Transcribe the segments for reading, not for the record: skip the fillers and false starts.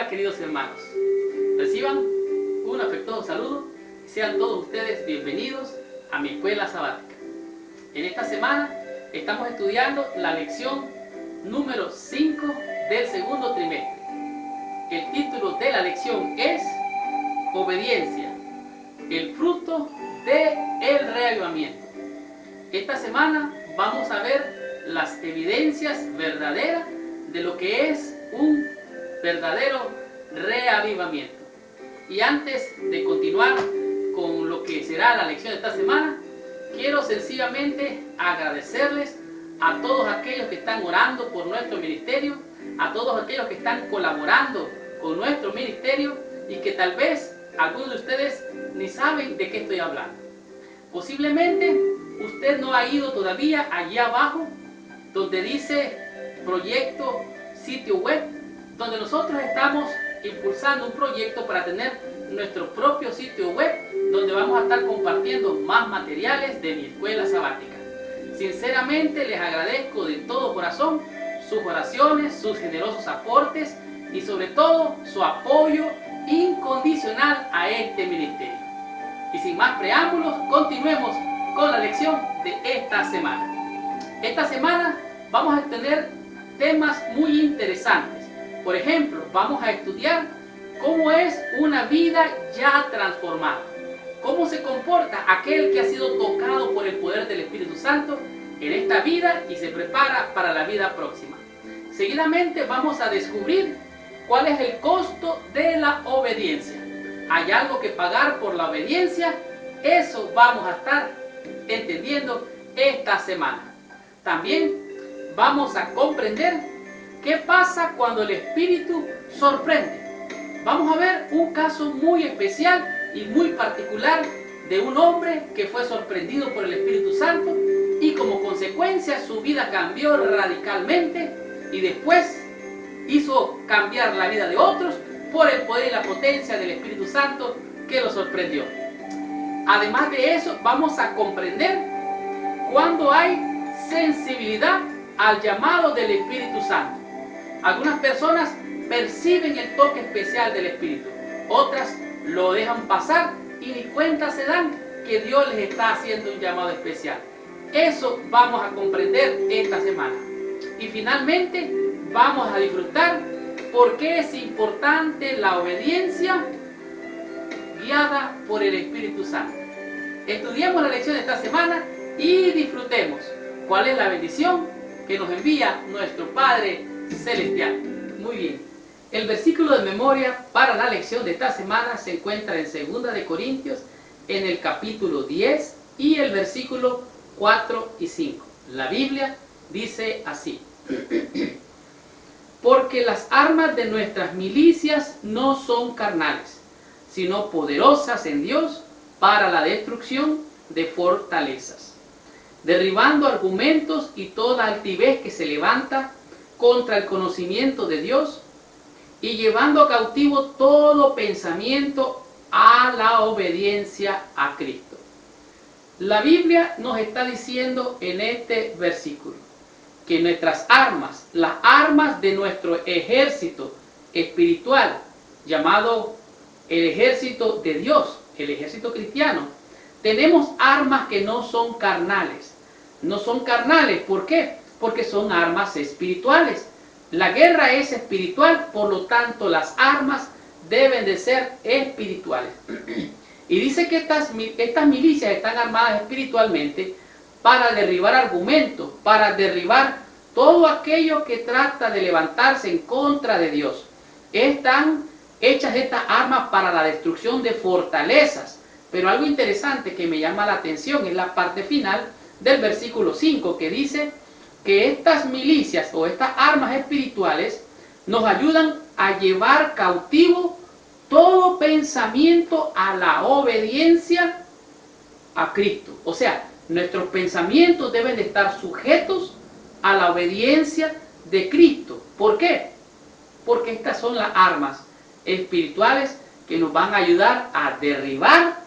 Hola queridos hermanos, reciban un afectuoso saludo y sean todos ustedes bienvenidos a mi escuela sabática. En esta semana estamos estudiando la lección número 5 del segundo trimestre. El título de la lección es Obediencia, el fruto del reavivamiento. Esta semana vamos a ver las evidencias verdaderas de lo que es un verdadero reavivamiento. Y antes de continuar con lo que será la lección de esta semana, quiero sencillamente agradecerles a todos aquellos que están orando por nuestro ministerio, a todos aquellos que están colaborando con nuestro ministerio y que tal vez algunos de ustedes ni saben de qué estoy hablando. Posiblemente usted no ha ido todavía allá abajo donde dice proyecto sitio web, donde nosotros estamos impulsando un proyecto para tener nuestro propio sitio web donde vamos a estar compartiendo más materiales de mi escuela sabática. Sinceramente les agradezco de todo corazón sus oraciones, sus generosos aportes y sobre todo su apoyo incondicional a este ministerio. Y sin más preámbulos, continuemos con la lección de esta semana. Esta semana vamos a tener temas muy interesantes. Por ejemplo, vamos a estudiar cómo es una vida ya transformada. Cómo se comporta aquel que ha sido tocado por el poder del Espíritu Santo en esta vida y se prepara para la vida próxima. Seguidamente vamos a descubrir cuál es el costo de la obediencia. ¿Hay algo que pagar por la obediencia? Eso vamos a estar entendiendo esta semana. También vamos a comprender qué pasa cuando el Espíritu sorprende. Vamos a ver un caso muy especial y muy particular de un hombre que fue sorprendido por el Espíritu Santo y como consecuencia su vida cambió radicalmente y después hizo cambiar la vida de otros por el poder y la potencia del Espíritu Santo que lo sorprendió. Además de eso, vamos a comprender cuando hay sensibilidad al llamado del Espíritu Santo. Algunas personas perciben el toque especial del Espíritu, otras lo dejan pasar y ni cuenta se dan que Dios les está haciendo un llamado especial. Eso vamos a comprender esta semana. Y finalmente vamos a disfrutar por qué es importante la obediencia guiada por el Espíritu Santo. Estudiemos la lección de esta semana y disfrutemos cuál es la bendición que nos envía nuestro Padre Celestial. Muy bien. El versículo de memoria para la lección de esta semana se encuentra en 2 de Corintios, en el capítulo 10 y el versículo 4 y 5. La Biblia dice así: porque las armas de nuestras milicias no son carnales, sino poderosas en Dios para la destrucción de fortalezas, derribando argumentos y toda altivez que se levanta contra el conocimiento de Dios y llevando cautivo todo pensamiento a la obediencia a Cristo. La Biblia nos está diciendo en este versículo que nuestras armas, las armas de nuestro ejército espiritual, llamado el ejército de Dios, el ejército cristiano, tenemos armas que no son carnales. No son carnales, ¿por qué? Porque son armas espirituales. La guerra es espiritual, por lo tanto las armas deben de ser espirituales. Y dice que estas milicias están armadas espiritualmente para derribar argumentos, para derribar todo aquello que trata de levantarse en contra de Dios. Están hechas estas armas para la destrucción de fortalezas. Pero algo interesante que me llama la atención es la parte final del versículo 5, que dice que estas milicias o estas armas espirituales nos ayudan a llevar cautivo todo pensamiento a la obediencia a Cristo. O sea, nuestros pensamientos deben de estar sujetos a la obediencia de Cristo. ¿Por qué? Porque estas son las armas espirituales que nos van a ayudar a derribar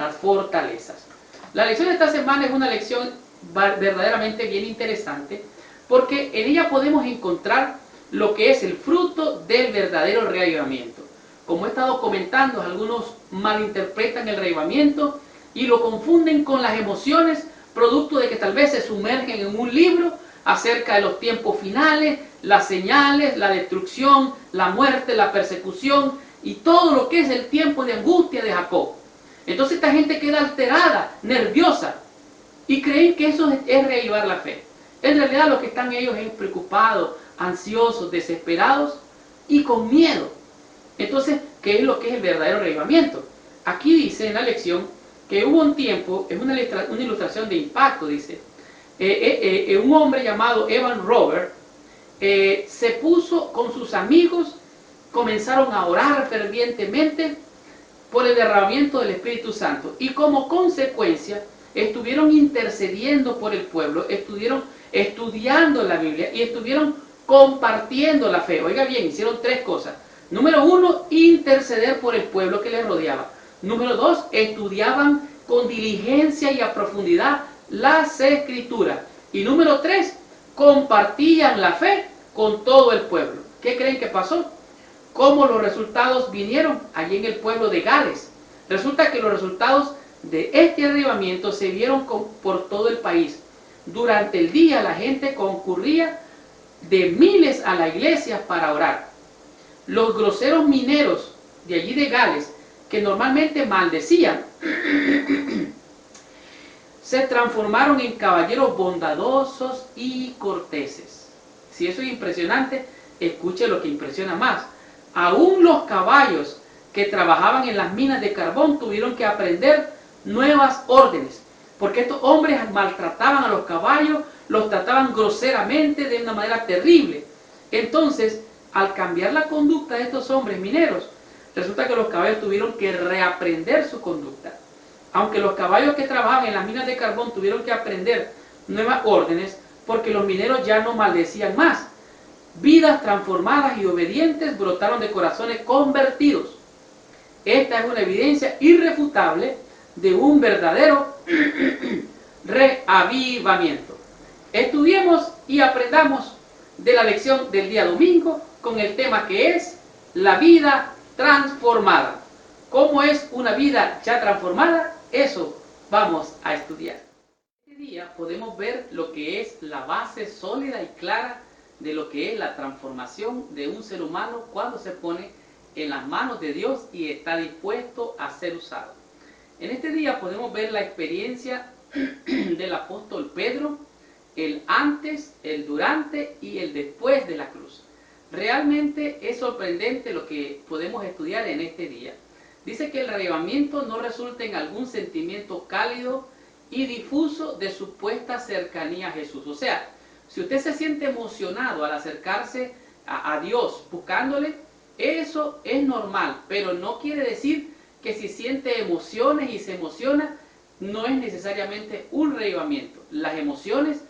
las fortalezas. La lección de esta semana es una lección verdaderamente bien interesante porque en ella podemos encontrar lo que es el fruto del verdadero reavivamiento. Como he estado comentando, algunos malinterpretan el reavivamiento y lo confunden con las emociones, producto de que tal vez se sumergen en un libro acerca de los tiempos finales, las señales, la destrucción, la muerte, la persecución y todo lo que es el tiempo de angustia de Jacob. Entonces esta gente queda alterada, nerviosa, y creen que eso es reavivar la fe. En realidad lo que están ellos es preocupados, ansiosos, desesperados y con miedo. Entonces, ¿qué es lo que es el verdadero reavivamiento? Aquí dice en la lección que hubo un tiempo, es una ilustración de impacto, dice, un hombre llamado Evan Robert se puso con sus amigos, comenzaron a orar fervientemente por el derramamiento del Espíritu Santo y como consecuencia estuvieron intercediendo por el pueblo, estuvieron estudiando la Biblia y estuvieron compartiendo la fe. Oiga bien, hicieron tres cosas. Número uno, interceder por el pueblo que les rodeaba. Número dos, estudiaban con diligencia y a profundidad las Escrituras. Y número tres, compartían la fe con todo el pueblo. ¿Qué creen que pasó? ¿Cómo los resultados vinieron allí en el pueblo de Gales? Resulta que los resultados de este avivamiento se vieron por todo el país. Durante el día la gente concurría de miles a la iglesia para orar. Los groseros mineros de allí de Gales, que normalmente maldecían, se transformaron en caballeros bondadosos y corteses. Si eso es impresionante, escuche lo que impresiona más. Aún los caballos que trabajaban en las minas de carbón tuvieron que aprender nuevas órdenes, porque estos hombres maltrataban a los caballos, los trataban groseramente de una manera terrible. Entonces, al cambiar la conducta de estos hombres mineros, resulta que los caballos tuvieron que reaprender su conducta. Aunque los caballos que trabajaban en las minas de carbón tuvieron que aprender nuevas órdenes, porque los mineros ya no maldecían más. Vidas transformadas y obedientes brotaron de corazones convertidos. Esta es una evidencia irrefutable de un verdadero reavivamiento. Estudiemos y aprendamos de la lección del día domingo con el tema que es la vida transformada. ¿Cómo es una vida ya transformada? Eso vamos a estudiar. Este día podemos ver lo que es la base sólida y clara de lo que es la transformación de un ser humano cuando se pone en las manos de Dios y está dispuesto a ser usado. En este día podemos ver la experiencia del apóstol Pedro, el antes, el durante y el después de la cruz. Realmente es sorprendente lo que podemos estudiar en este día. Dice que el reavivamiento no resulta en algún sentimiento cálido y difuso de supuesta cercanía a Jesús. O sea, si usted se siente emocionado al acercarse a Dios buscándole, eso es normal, pero no quiere decir que si siente emociones y se emociona, no es necesariamente un reavivamiento. Las emociones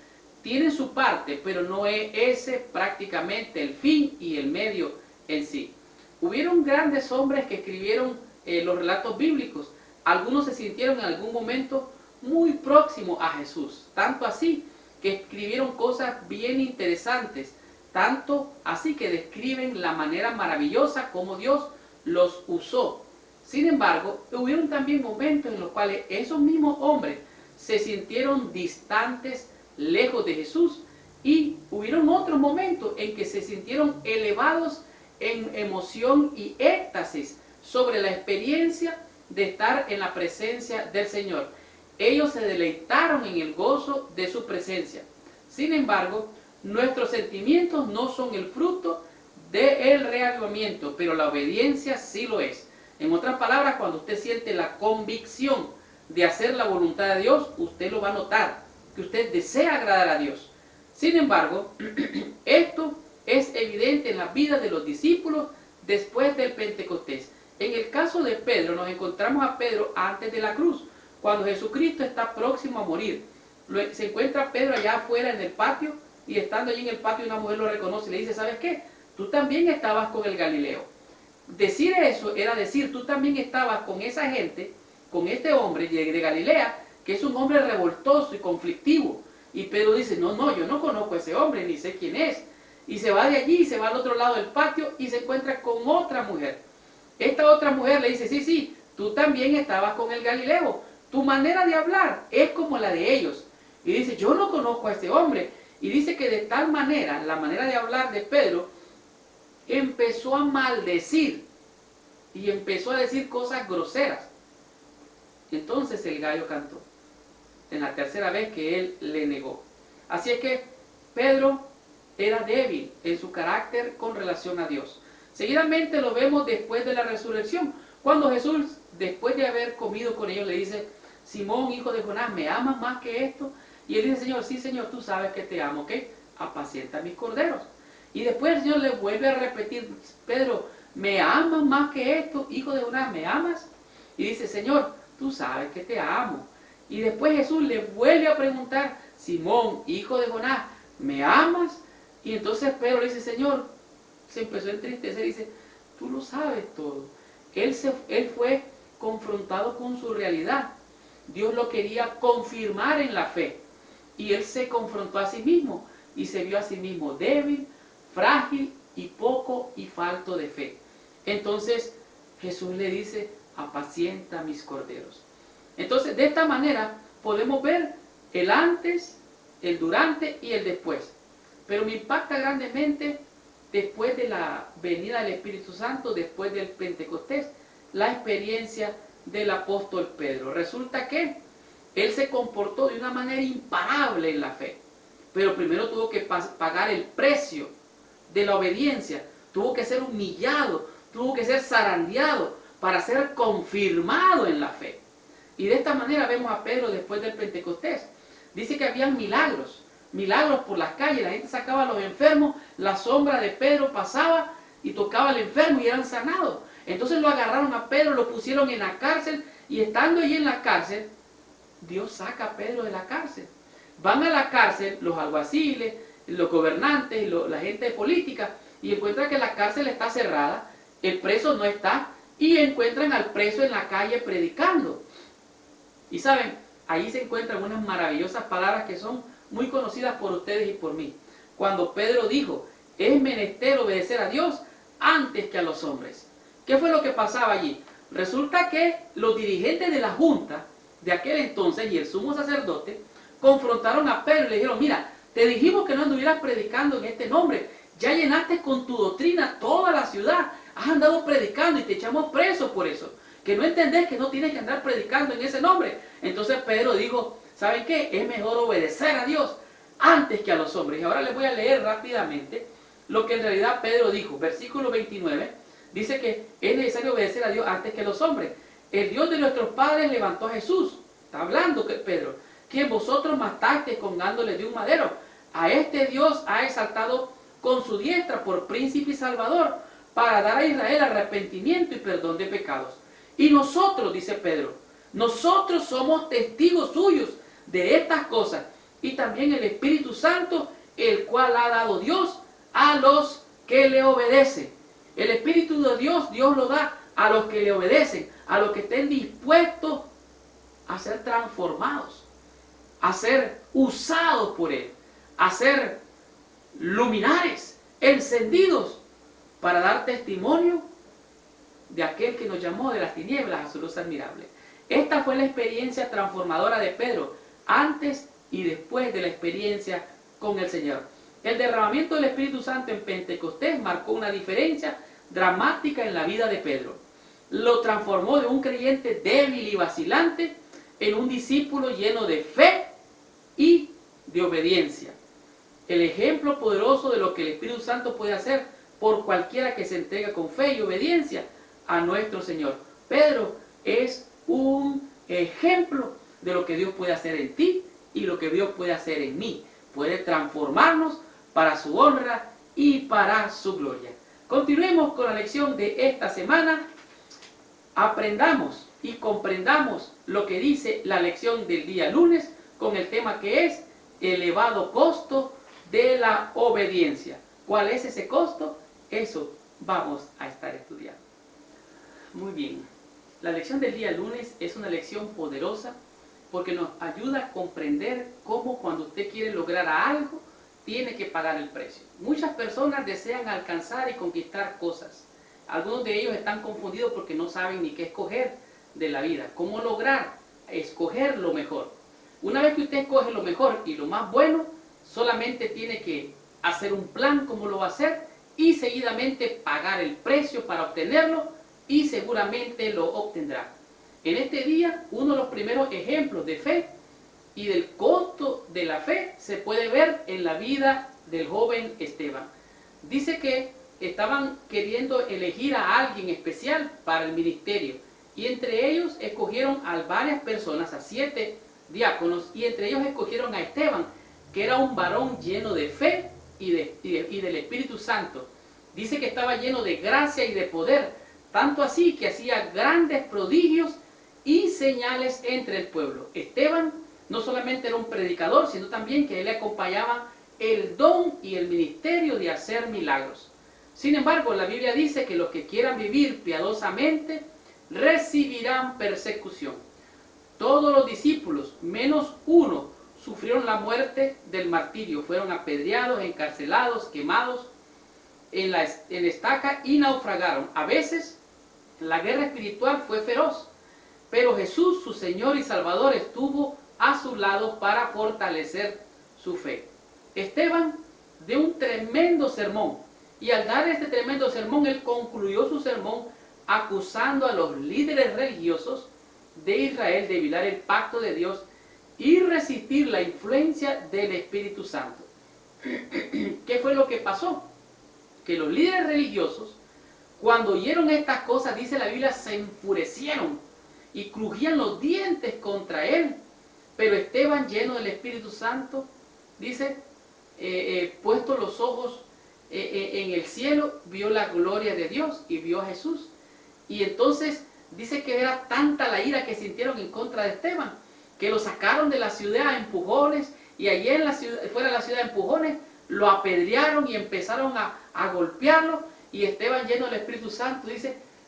tienen su parte, pero no es ese prácticamente el fin y el medio en sí. Hubieron grandes hombres que escribieron los relatos bíblicos. Algunos se sintieron en algún momento muy próximos a Jesús, tanto así que escribieron cosas bien interesantes, tanto así que describen la manera maravillosa como Dios los usó. Sin embargo, hubieron también momentos en los cuales esos mismos hombres se sintieron distantes, lejos de Jesús, y hubieron otros momentos en que se sintieron elevados en emoción y éxtasis sobre la experiencia de estar en la presencia del Señor. Ellos se deleitaron en el gozo de su presencia. Sin embargo, nuestros sentimientos no son el fruto del reavivamiento, pero la obediencia sí lo es. En otras palabras, cuando usted siente la convicción de hacer la voluntad de Dios, usted lo va a notar, que usted desea agradar a Dios. Sin embargo, esto es evidente en la vida de los discípulos después del Pentecostés. En el caso de Pedro, nos encontramos a Pedro antes de la cruz, cuando Jesucristo está próximo a morir. Se encuentra Pedro allá afuera en el patio, y estando allí en el patio una mujer lo reconoce y le dice, ¿sabes qué? Tú también estabas con el Galileo. Decir eso era decir, tú también estabas con esa gente, con este hombre de Galilea, que es un hombre revoltoso y conflictivo. Y Pedro dice, no, yo no conozco a ese hombre, ni sé quién es. y se va de allí y se va al otro lado del patio y se encuentra con otra mujer. Esta otra mujer le dice, sí, sí, tú también estabas con el Galileo, tu manera de hablar es como la de ellos. Y dice, yo no conozco a este hombre. Y dice que de tal manera, la manera de hablar de Pedro, empezó a maldecir y empezó a decir cosas groseras. Entonces el gallo cantó, en la tercera vez que él le negó. Así es que Pedro era débil en su carácter con relación a Dios. Seguidamente lo vemos después de la resurrección, cuando Jesús, después de haber comido con ellos, le dice, Simón, hijo de Jonás, ¿me amas más que esto? Y él dice, Señor, sí, Señor, tú sabes que te amo, ¿ok? Apacienta mis corderos. Y después el Señor le vuelve a repetir, Pedro, ¿me amas más que esto? Hijo de Jonás, ¿me amas? Y dice, Señor, tú sabes que te amo. Y después Jesús le vuelve a preguntar, Simón, hijo de Jonás, ¿me amas? Y entonces Pedro le dice, Señor, se empezó a entristecer y dice, tú lo sabes todo. Él fue confrontado con su realidad. Dios lo quería confirmar en la fe. Y él se confrontó a sí mismo y se vio a sí mismo débil, frágil y poco y falto de fe. Entonces Jesús le dice, apacienta mis corderos. Entonces de esta manera podemos ver el antes, el durante y el después. Pero me impacta grandemente después de la venida del Espíritu Santo, después del Pentecostés, la experiencia del apóstol Pedro. Resulta que él se comportó de una manera imparable en la fe, pero primero tuvo que pagar el precio de la obediencia, tuvo que ser humillado, tuvo que ser zarandeado para ser confirmado en la fe. Y de esta manera vemos a Pedro después del Pentecostés. Dice que habían milagros por las calles, la gente sacaba a los enfermos, la sombra de Pedro pasaba y tocaba al enfermo y eran sanados. Entonces lo agarraron a Pedro, lo pusieron en la cárcel y estando allí en la cárcel, Dios saca a Pedro de la cárcel. Van a la cárcel los alguaciles, los gobernantes, la gente política y encuentran que la cárcel está cerrada, el preso no está y encuentran al preso en la calle predicando. Y saben, ahí se encuentran unas maravillosas palabras que son muy conocidas por ustedes y por mí. Cuando Pedro dijo, es menester obedecer a Dios antes que a los hombres. ¿Qué fue lo que pasaba allí? Resulta que los dirigentes de la junta de aquel entonces y el sumo sacerdote confrontaron a Pedro y le dijeron, mira, te dijimos que no anduvieras predicando en este nombre, ya llenaste con tu doctrina toda la ciudad, has andado predicando y te echamos preso por eso, que no entendés que no tienes que andar predicando en ese nombre. Entonces Pedro dijo, ¿saben qué? Es mejor obedecer a Dios antes que a los hombres. Y ahora les voy a leer rápidamente lo que en realidad Pedro dijo. Versículo 29 dice que es necesario obedecer a Dios antes que a los hombres. El Dios de nuestros padres levantó a Jesús, está hablando que Pedro, quien vosotros matasteis colgándole de un madero. A este Dios ha exaltado con su diestra por príncipe y salvador, para dar a Israel arrepentimiento y perdón de pecados. Y nosotros, dice Pedro, nosotros somos testigos suyos de estas cosas, y también el Espíritu Santo, el cual ha dado Dios a los que le obedecen. El Espíritu de Dios, Dios lo da a los que le obedecen, a los que estén dispuestos a ser transformados, a ser usados por Él, a ser luminares, encendidos, para dar testimonio de aquel que nos llamó de las tinieblas a su luz admirable. Esta fue la experiencia transformadora de Pedro, antes y después de la experiencia con el Señor. El derramamiento del Espíritu Santo en Pentecostés marcó una diferencia dramática en la vida de Pedro. Lo transformó de un creyente débil y vacilante en un discípulo lleno de fe y de obediencia. El ejemplo poderoso de lo que el Espíritu Santo puede hacer por cualquiera que se entrega con fe y obediencia a nuestro Señor. Pedro es un ejemplo de lo que Dios puede hacer en ti y lo que Dios puede hacer en mí. Puede transformarnos para su honra y para su gloria. Continuemos con la lección de esta semana. Aprendamos y comprendamos lo que dice la lección del día lunes con el tema que es elevado costo de la obediencia. ¿Cuál es ese costo? Eso vamos a estar estudiando. Muy bien, la lección del día lunes es una lección poderosa porque nos ayuda a comprender cómo cuando usted quiere lograr algo, tiene que pagar el precio. Muchas personas desean alcanzar y conquistar cosas. Algunos de ellos están confundidos porque no saben ni qué escoger de la vida. ¿Cómo lograr escoger lo mejor? Una vez que usted escoge lo mejor y lo más bueno, solamente tiene que hacer un plan cómo lo va a hacer y seguidamente pagar el precio para obtenerlo y seguramente lo obtendrá. En este día, uno de los primeros ejemplos de fe y del costo de la fe se puede ver en la vida del joven Esteban. Dice que estaban queriendo elegir a alguien especial para el ministerio y entre ellos escogieron a varias personas, a 7 diáconos, y entre ellos escogieron a Esteban, que era un varón lleno de fe y del Espíritu Santo. Dice que estaba lleno de gracia y de poder, tanto así que hacía grandes prodigios y señales entre el pueblo. Esteban no solamente era un predicador, sino también que él le acompañaba el don y el ministerio de hacer milagros. Sin embargo, la Biblia dice que los que quieran vivir piadosamente recibirán persecución. Todos los discípulos, menos uno, sufrieron la muerte del martirio. Fueron apedreados, encarcelados, quemados en estaca y naufragaron. A veces la guerra espiritual fue feroz, pero Jesús, su Señor y Salvador, estuvo a su lado para fortalecer su fe. Esteban dio un tremendo sermón y al dar este tremendo sermón, él concluyó su sermón acusando a los líderes religiosos de Israel de violar el pacto de Dios y resistir la influencia del Espíritu Santo. ¿Qué fue lo que pasó? Que los líderes religiosos, cuando oyeron estas cosas, dice la Biblia, se enfurecieron y crujían los dientes contra él. Pero Esteban, lleno del Espíritu Santo, dice, puesto los ojos en el cielo, vio la gloria de Dios y vio a Jesús. Y entonces dice que era tanta la ira que sintieron en contra de Esteban, que lo sacaron de la ciudad a empujones, y allí en la ciudad, fuera de la ciudad a empujones, lo apedrearon y empezaron a golpearlo. Y Esteban, lleno del Espíritu Santo,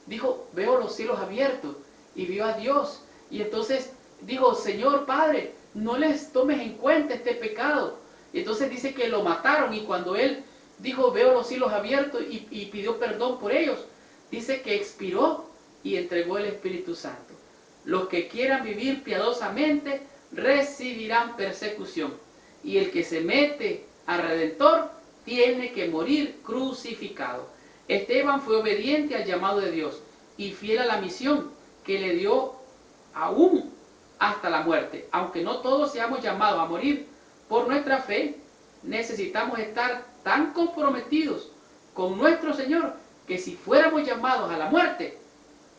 dijo, veo los cielos abiertos, y vio a Dios. Y entonces dijo, Señor Padre, no les tomes en cuenta este pecado. Y entonces dice que lo mataron, y cuando él dijo, veo los cielos abiertos, y pidió perdón por ellos, dice que expiró y entregó el Espíritu Santo. Los que quieran vivir piadosamente recibirán persecución, y el que se mete al Redentor tiene que morir crucificado. Esteban fue obediente al llamado de Dios y fiel a la misión que le dio aún hasta la muerte. Aunque no todos seamos llamados a morir por nuestra fe, necesitamos estar tan comprometidos con nuestro Señor que si fuéramos llamados a la muerte,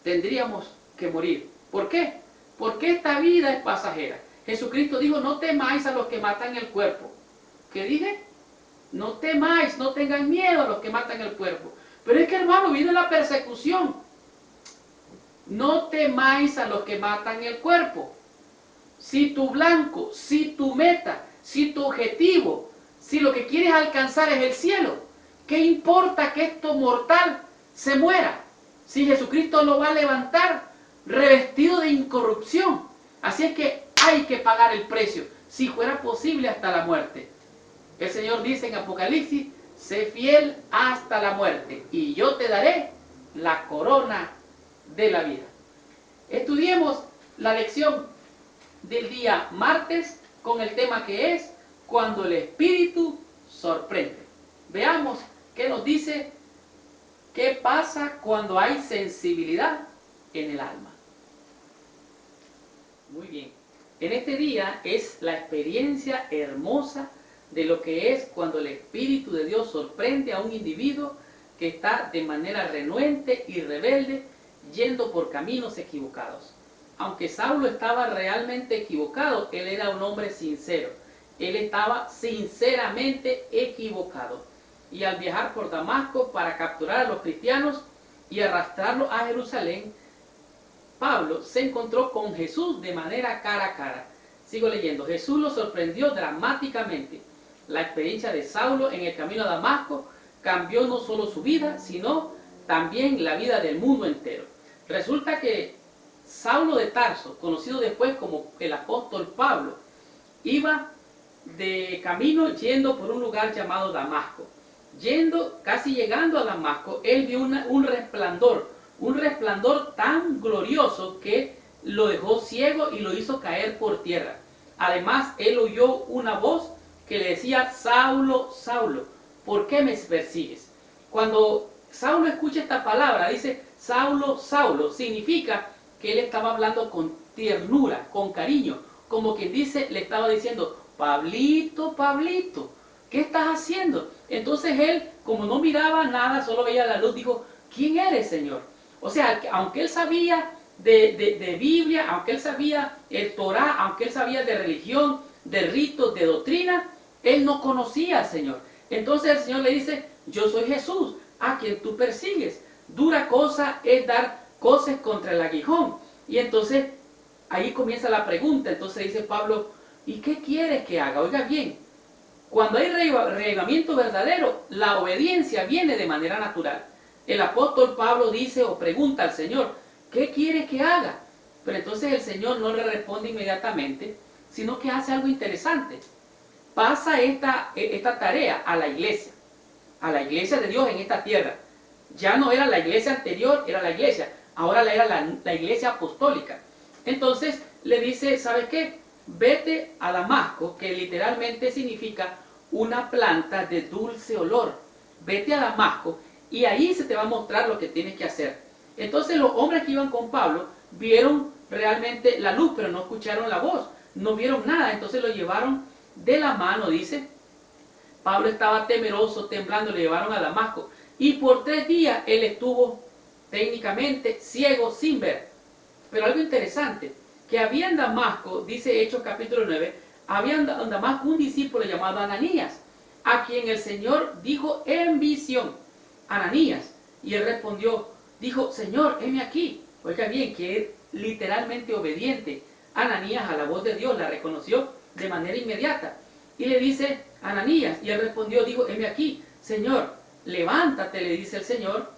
tendríamos que morir. ¿Por qué? Porque esta vida es pasajera. Jesucristo dijo, no temáis a los que matan el cuerpo. ¿Qué dije? No temáis, no tengan miedo a los que matan el cuerpo. Pero es que, hermano, viene la persecución. No temáis a los que matan el cuerpo. Si tu blanco, si tu meta, si tu objetivo, si lo que quieres alcanzar es el cielo, ¿qué importa que esto mortal se muera? Si Jesucristo lo va a levantar revestido de incorrupción. Así es que hay que pagar el precio, si fuera posible hasta la muerte. El Señor dice en Apocalipsis, sé fiel hasta la muerte y yo te daré la corona de la vida. Estudiemos la lección del día martes con el tema que es cuando el Espíritu sorprende. Veamos qué nos dice, qué pasa cuando hay sensibilidad en el alma. Muy bien, en este día es la experiencia hermosa de lo que es cuando el Espíritu de Dios sorprende a un individuo que está de manera renuente y rebelde yendo por caminos equivocados. Aunque Saulo estaba realmente equivocado, él era un hombre sincero. Él estaba sinceramente equivocado. Y al viajar por Damasco para capturar a los cristianos y arrastrarlos a Jerusalén, Pablo se encontró con Jesús de manera cara a cara. Sigo leyendo. Jesús lo sorprendió dramáticamente. La experiencia de Saulo en el camino a Damasco cambió no solo su vida, sino también la vida del mundo entero. Resulta que Saulo de Tarso, conocido después como el apóstol Pablo, iba de camino yendo por un lugar llamado Damasco. Casi llegando a Damasco, él vio un resplandor tan glorioso que lo dejó ciego y lo hizo caer por tierra. Además, él oyó una voz que le decía: Saulo, Saulo, ¿por qué me persigues? Cuando Saulo escucha esta palabra, dice Saulo, Saulo, significa que él estaba hablando con ternura, con cariño, como quien dice, le estaba diciendo: Pablito, Pablito, ¿qué estás haciendo? Entonces él, como no miraba nada, solo veía la luz, dijo: ¿quién eres, Señor? O sea, aunque él sabía de Biblia, aunque él sabía el Torah, aunque él sabía de religión, de ritos, de doctrina, él no conocía al Señor. Entonces el Señor le dice: yo soy Jesús, a quien tú persigues. Dura cosa es dar coces contra el aguijón. Y entonces ahí comienza la pregunta. Entonces dice Pablo: ¿y qué quieres que haga? Oiga bien, cuando hay reavivamiento verdadero, la obediencia viene de manera natural. El apóstol Pablo dice o pregunta al Señor: ¿qué quieres que haga? Pero entonces el Señor no le responde inmediatamente, sino que hace algo interesante. Pasa esta tarea a la iglesia de Dios en esta tierra. Ya no era la iglesia anterior, era la iglesia. Ahora era la iglesia apostólica. Entonces le dice: ¿sabes qué? Vete a Damasco, que literalmente significa una planta de dulce olor. Vete a Damasco y ahí se te va a mostrar lo que tienes que hacer. Entonces los hombres que iban con Pablo vieron realmente la luz, pero no escucharon la voz, no vieron nada. Entonces lo llevaron de la mano, dice. Pablo estaba temeroso, temblando, le llevaron a Damasco. Y por 3 días él estuvo técnicamente ciego, sin ver. Pero algo interesante, que había en Damasco, dice Hechos capítulo 9, había en Damasco un discípulo llamado Ananías, a quien el Señor dijo en visión: Ananías. Y él respondió, dijo: Señor, heme aquí. Oiga bien, que es literalmente obediente. Ananías a la voz de Dios la reconoció de manera inmediata. Y le dice: Ananías. Y él respondió, dijo: heme aquí. Señor, levántate, le dice el Señor,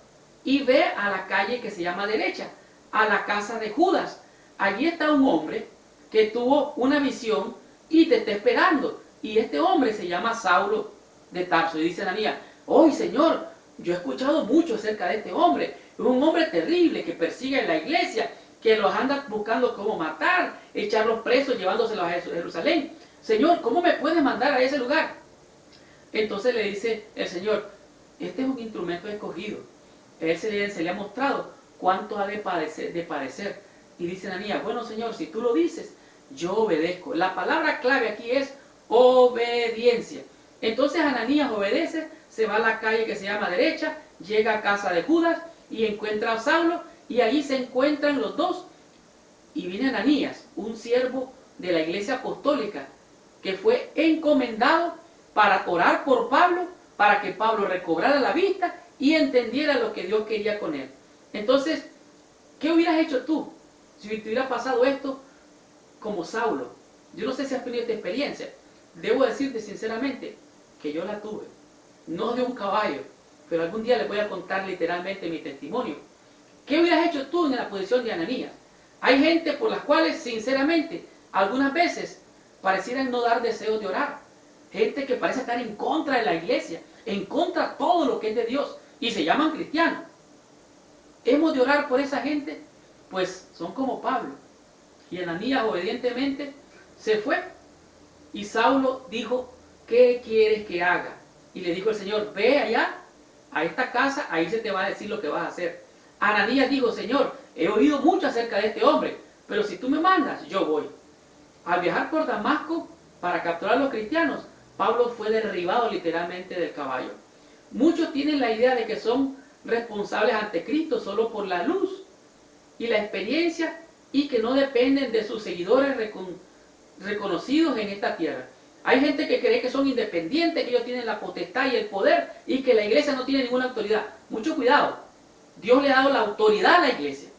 y ve a la calle que se llama derecha, a la casa de Judas. Allí está un hombre que tuvo una visión y te está esperando. Y este hombre se llama Saulo de Tarso. Y dice Ananías: ¡oh, Señor! Yo he escuchado mucho acerca de este hombre. Es un hombre terrible que persigue en la iglesia, que los anda buscando cómo matar, echarlos presos, llevándoselos a Jerusalén. Señor, ¿cómo me puedes mandar a ese lugar? Entonces le dice el Señor: este es un instrumento escogido. Él se le ha mostrado cuánto ha de padecer. Y dice Ananías: bueno, Señor, si tú lo dices, yo obedezco. La palabra clave aquí es obediencia. Entonces Ananías obedece, se va a la calle que se llama derecha, llega a casa de Judas y encuentra a Saulo, y allí se encuentran los dos. Y viene Ananías, un siervo de la iglesia apostólica, que fue encomendado para orar por Pablo, para que Pablo recobrara la vista y entendiera lo que Dios quería con él. Entonces, ¿qué hubieras hecho tú si te hubiera pasado esto como Saulo? Yo no sé si has tenido esta experiencia. Debo decirte sinceramente que yo la tuve. No de un caballo, pero algún día les voy a contar literalmente mi testimonio. ¿Qué hubieras hecho tú en la posición de Ananías? Hay gente por las cuales, sinceramente, algunas veces parecieran no dar deseos de orar. Gente que parece estar en contra de la iglesia, en contra de todo lo que es de Dios, y se llaman cristianos. ¿Hemos de orar por esa gente? Pues son como Pablo. Y Ananías obedientemente se fue. Y Saulo dijo: ¿qué quieres que haga? Y le dijo el Señor: ve allá, a esta casa, ahí se te va a decir lo que vas a hacer. Ananías dijo: Señor, he oído mucho acerca de este hombre, pero si tú me mandas, yo voy. Al viajar por Damasco para capturar a los cristianos, Pablo fue derribado literalmente del caballo. Muchos tienen la idea de que son responsables ante Cristo solo por la luz y la experiencia, y que no dependen de sus seguidores reconocidos en esta tierra. Hay gente que cree que son independientes, que ellos tienen la potestad y el poder, y que la iglesia no tiene ninguna autoridad. Mucho cuidado. Dios le ha dado la autoridad a la iglesia.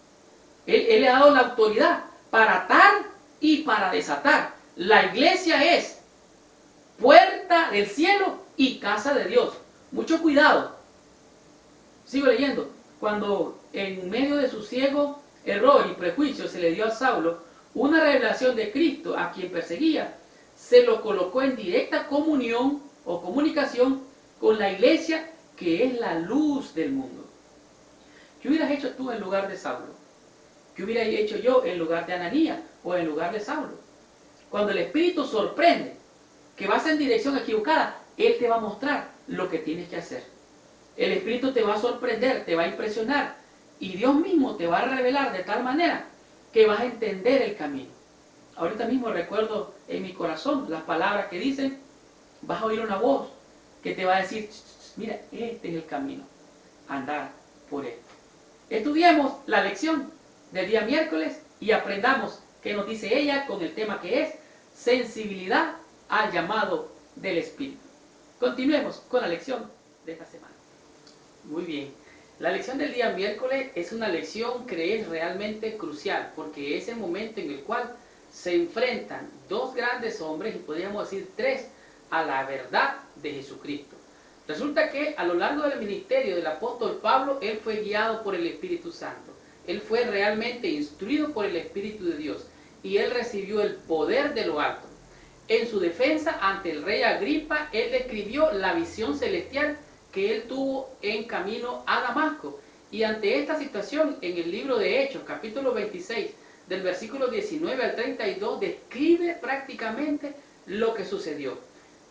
Él le ha dado la autoridad para atar y para desatar. La iglesia es puerta del cielo y casa de Dios. Mucho cuidado. Sigo leyendo. Cuando en medio de su ciego error y prejuicio se le dio a Saulo una revelación de Cristo a quien perseguía, se lo colocó en directa comunión o comunicación con la iglesia, que es la luz del mundo. ¿Qué hubieras hecho tú en lugar de Saulo? ¿Qué hubiera hecho yo en lugar de Ananías o en lugar de Saulo? Cuando el Espíritu sorprende que vas en dirección equivocada, Él te va a mostrar lo que tienes que hacer. El Espíritu te va a sorprender, te va a impresionar, y Dios mismo te va a revelar de tal manera que vas a entender el camino. Ahorita mismo recuerdo en mi corazón las palabras que dicen, vas a oír una voz que te va a decir, mira, este es el camino, andar por él. Estudiemos la lección del día miércoles y aprendamos qué nos dice ella con el tema que es sensibilidad al llamado del Espíritu. Continuemos con la lección de esta semana. Muy bien, la lección del día miércoles es una lección que es realmente crucial, porque es el momento en el cual se enfrentan dos grandes hombres, y podríamos decir tres, a la verdad de Jesucristo. Resulta que a lo largo del ministerio del apóstol Pablo, él fue guiado por el Espíritu Santo. Él fue realmente instruido por el Espíritu de Dios, y él recibió el poder de lo alto. En su defensa ante el rey Agripa, él describió la visión celestial que él tuvo en camino a Damasco. Y ante esta situación, en el libro de Hechos, capítulo 26, del versículo 19 al 32, describe prácticamente lo que sucedió.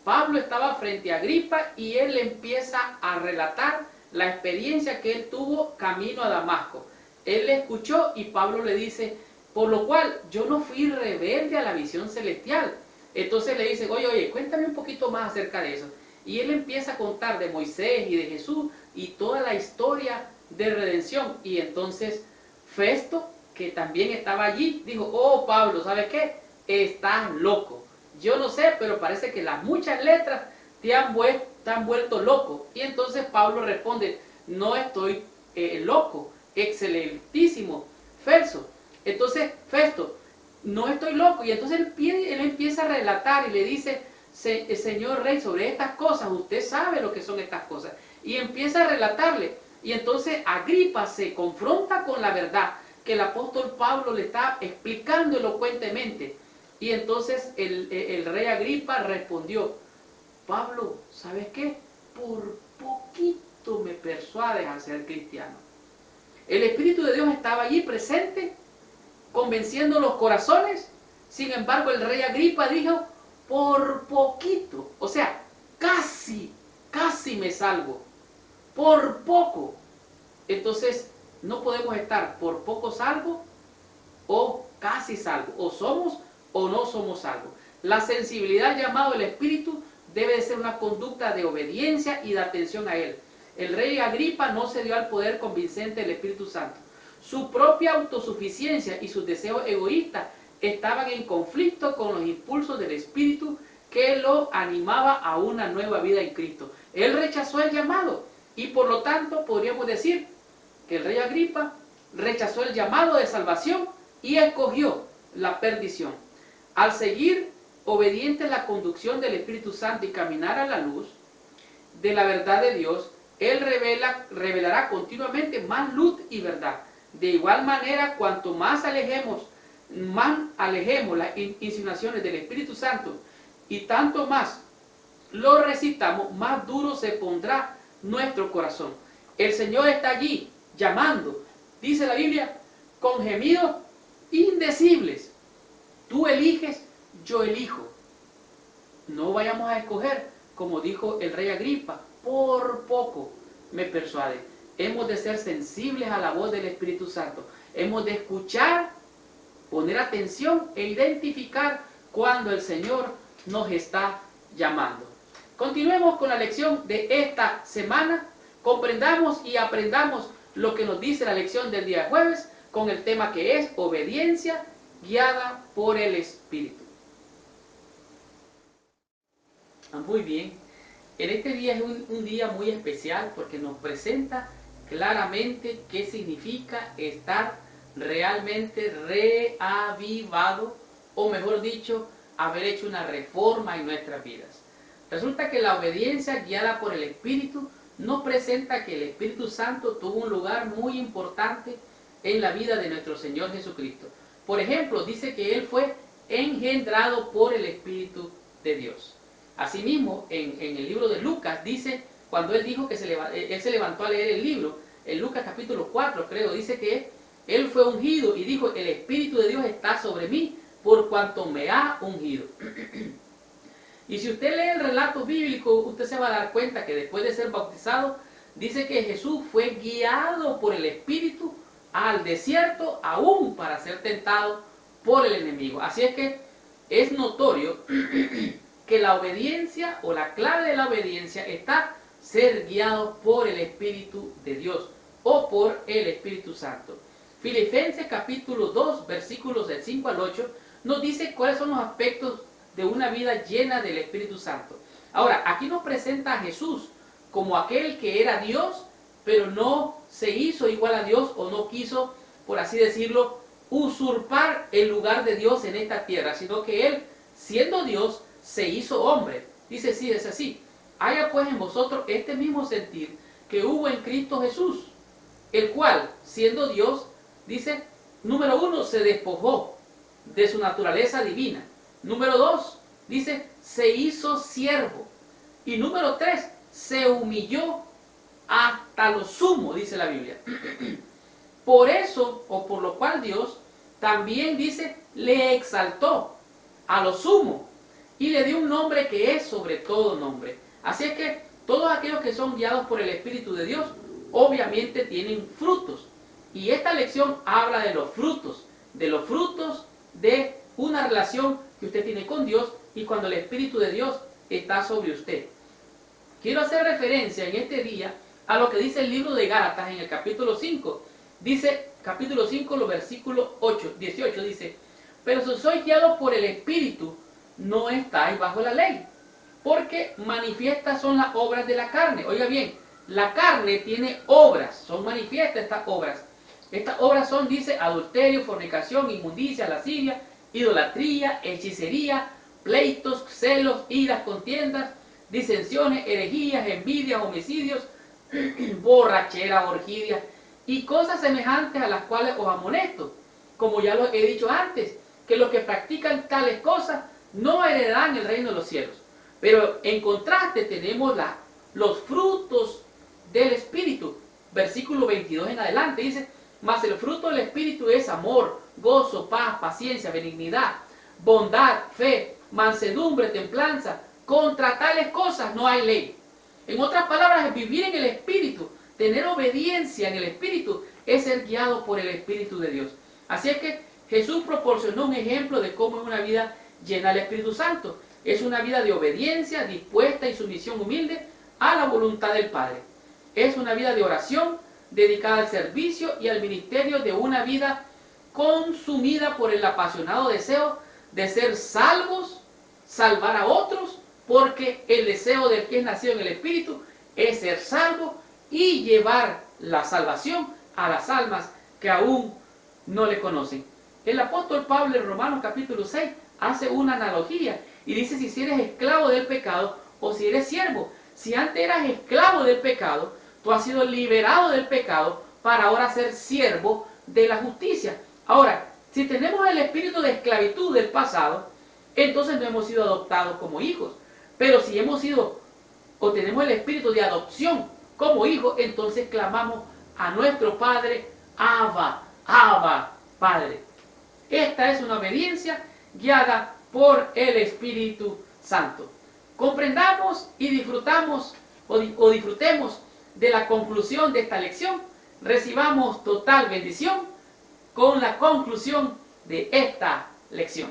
Pablo estaba frente a Agripa y él empieza a relatar la experiencia que él tuvo camino a Damasco. Él le escuchó y Pablo le dice, por lo cual yo no fui rebelde a la visión celestial. Entonces le dice, oye, cuéntame un poquito más acerca de eso. Y él empieza a contar de Moisés y de Jesús y toda la historia de redención. Y entonces Festo, que también estaba allí, dijo, oh Pablo, ¿sabes qué? Estás loco. Yo no sé, pero parece que las muchas letras te han vuelto loco. Y entonces Pablo responde, no estoy loco, excelentísimo Festo. Entonces, Festo, no estoy loco. Y entonces él empieza a relatar y le dice, señor rey, sobre estas cosas, usted sabe lo que son estas cosas. Y empieza a relatarle. Y entonces Agripa se confronta con la verdad que el apóstol Pablo le está explicando elocuentemente. Y entonces el rey Agripa respondió, Pablo, ¿sabes qué? Por poquito me persuades a ser cristiano. El Espíritu de Dios estaba allí presente, convenciendo los corazones. Sin embargo, el rey Agripa dijo, por poquito, o sea, casi me salvo, por poco. Entonces, no podemos estar por poco salvo o casi salvo, o somos o no somos salvos. La sensibilidad llamado el Espíritu debe de ser una conducta de obediencia y de atención a Él. El rey Agripa no cedió al poder convincente del Espíritu Santo. Su propia autosuficiencia y sus deseos egoístas estaban en conflicto con los impulsos del Espíritu que lo animaba a una nueva vida en Cristo. Él rechazó el llamado y por lo tanto podríamos decir que el rey Agripa rechazó el llamado de salvación y escogió la perdición. Al seguir obediente la conducción del Espíritu Santo y caminar a la luz de la verdad de Dios, Él revelará continuamente más luz y verdad. De igual manera, cuanto más alejemos las insinuaciones del Espíritu Santo y tanto más lo recitamos, más duro se pondrá nuestro corazón. El Señor está allí llamando, dice la Biblia, con gemidos indecibles. Tú eliges, yo elijo. No vayamos a escoger, como dijo el rey Agripa, por poco me persuade. Hemos de ser sensibles a la voz del Espíritu Santo. Hemos de escuchar, poner atención e identificar cuando el Señor nos está llamando. Continuemos con la lección de esta semana. Comprendamos y aprendamos lo que nos dice la lección del día jueves con el tema que es obediencia guiada por el Espíritu. Muy bien, en este día es un día muy especial porque nos presenta claramente qué significa estar realmente reavivado, o mejor dicho, haber hecho una reforma en nuestras vidas. Resulta que la obediencia guiada por el Espíritu nos presenta que el Espíritu Santo tuvo un lugar muy importante en la vida de nuestro Señor Jesucristo. Por ejemplo, dice que Él fue engendrado por el Espíritu de Dios. Asimismo, en el libro de Lucas dice, cuando él dijo que él se levantó a leer el libro, en Lucas capítulo 4 creo, dice que él fue ungido y dijo, el Espíritu de Dios está sobre mí por cuanto me ha ungido. Y si usted lee el relato bíblico, usted se va a dar cuenta que después de ser bautizado, dice que Jesús fue guiado por el Espíritu al desierto, aún para ser tentado por el enemigo. Así es que es notorio que la obediencia o la clave de la obediencia está ser guiado por el Espíritu de Dios o por el Espíritu Santo. Filipenses capítulo 2, versículos del 5 al 8, nos dice cuáles son los aspectos de una vida llena del Espíritu Santo. Ahora, aquí nos presenta a Jesús como aquel que era Dios, pero no se hizo igual a Dios o no quiso, por así decirlo, usurpar el lugar de Dios en esta tierra, sino que Él, siendo Dios, se hizo hombre. Dice, sí, es así. Haya pues en vosotros este mismo sentir que hubo en Cristo Jesús, el cual, siendo Dios, dice, número 1, se despojó de su naturaleza divina. Número 2, dice, se hizo siervo. Y número 3, se humilló hasta lo sumo, dice la Biblia. Por eso, o por lo cual Dios, también dice, le exaltó a lo sumo y le dio un nombre que es sobre todo nombre. Así es que todos aquellos que son guiados por el Espíritu de Dios, obviamente tienen frutos. Y esta lección habla de los frutos de una relación que usted tiene con Dios y cuando el Espíritu de Dios está sobre usted. Quiero hacer referencia en este día a lo que dice el libro de Gálatas en el capítulo 5. Dice, capítulo 5, los versículos 18, dice, pero si sois guiados por el Espíritu, no estáis bajo la ley, porque manifiestas son las obras de la carne. Oiga bien, la carne tiene obras, son manifiestas estas obras. Estas obras son, dice, adulterio, fornicación, inmundicia, lascivia, idolatría, hechicería, pleitos, celos, iras, contiendas, disensiones, herejías, envidias, homicidios, borrachera, orgías y cosas semejantes a las cuales os amonesto. Como ya lo he dicho antes, que los que practican tales cosas no heredarán el reino de los cielos. Pero en contraste tenemos los frutos del Espíritu. Versículo 22 en adelante dice, mas el fruto del Espíritu es amor, gozo, paz, paciencia, benignidad, bondad, fe, mansedumbre, templanza. Contra tales cosas no hay ley. En otras palabras, vivir en el Espíritu, tener obediencia en el Espíritu, es ser guiado por el Espíritu de Dios. Así es que Jesús proporcionó un ejemplo de cómo es una vida llena del Espíritu Santo. Es una vida de obediencia, dispuesta y sumisión humilde a la voluntad del Padre. Es una vida de oración, dedicada al servicio y al ministerio, de una vida consumida por el apasionado deseo de ser salvos, salvar a otros, porque el deseo del que es nacido en el Espíritu es ser salvo y llevar la salvación a las almas que aún no le conocen. El apóstol Pablo en Romanos capítulo 6 hace una analogía y dice si eres esclavo del pecado o si eres siervo. Si antes eras esclavo del pecado, tú has sido liberado del pecado para ahora ser siervo de la justicia. Ahora, si tenemos el espíritu de esclavitud del pasado, entonces no hemos sido adoptados como hijos. Pero si hemos sido o tenemos el espíritu de adopción como hijos, entonces clamamos a nuestro Padre, Abba, Abba, Padre. Esta es una obediencia guiada por el Espíritu Santo. Comprendamos y disfrutamos o disfrutemos de la conclusión de esta lección. Recibamos total bendición con la conclusión de esta lección.